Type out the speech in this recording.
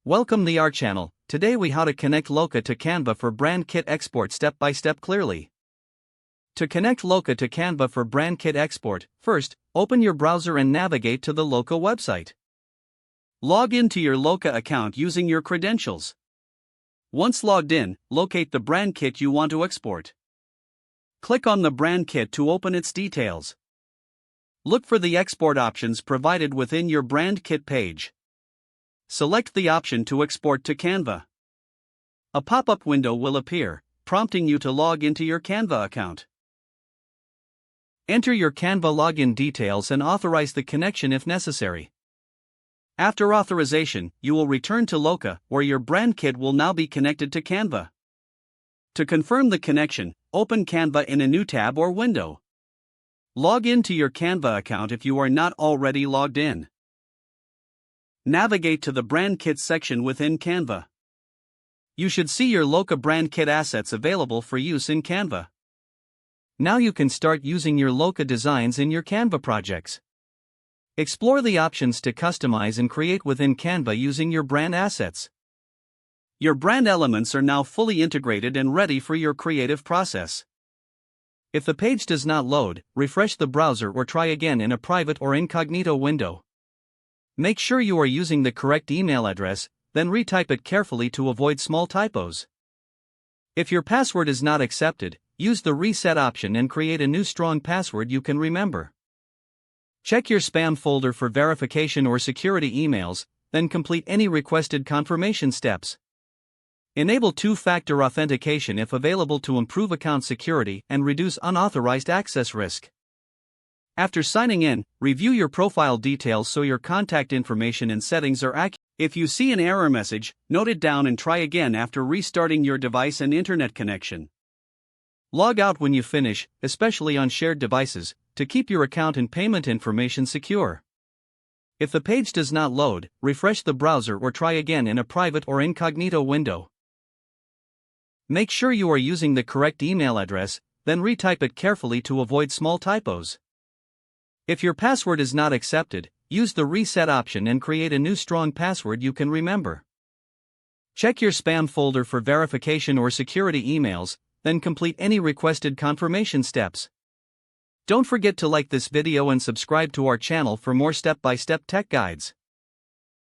Welcome to our channel. Today we how to connect Looka to Canva for brand kit export step by step clearly. To connect Looka to Canva for brand kit export, first, open your browser and navigate to the Looka website. Log into your Looka account using your credentials. Once logged in, locate the brand kit you want to export. Click on the brand kit to open its details. Look for the export options provided within your brand kit page. Select the option to export to Canva. A pop-up window will appear, prompting you to log into your Canva account. Enter your Canva login details and authorize the connection if necessary. After authorization, you will return to Looka, where your brand kit will now be connected to Canva. To confirm the connection, open Canva in a new tab or window. Log into your Canva account if you are not already logged in. Navigate to the Brand Kit section within Canva. You should see your Looka brand kit assets available for use in Canva. Now you can start using your Looka designs in your Canva projects. Explore the options to customize and create within Canva using your brand assets. Your brand elements are now fully integrated and ready for your creative process. If the page does not load, refresh the browser or try again in a private or incognito window. Make sure you are using the correct email address, then retype it carefully to avoid small typos. If your password is not accepted, use the reset option and create a new strong password you can remember. Check your spam folder for verification or security emails, then complete any requested confirmation steps. Enable two-factor authentication if available to improve account security and reduce unauthorized access risk. After signing in, review your profile details so your contact information and settings are accurate. If you see an error message, note it down and try again after restarting your device and internet connection. Log out when you finish, especially on shared devices, to keep your account and payment information secure. If the page does not load, refresh the browser or try again in a private or incognito window. Make sure you are using the correct email address, then retype it carefully to avoid small typos. If your password is not accepted, use the reset option and create a new strong password you can remember. Check your spam folder for verification or security emails, then complete any requested confirmation steps. Don't forget to like this video and subscribe to our channel for more step-by-step tech guides.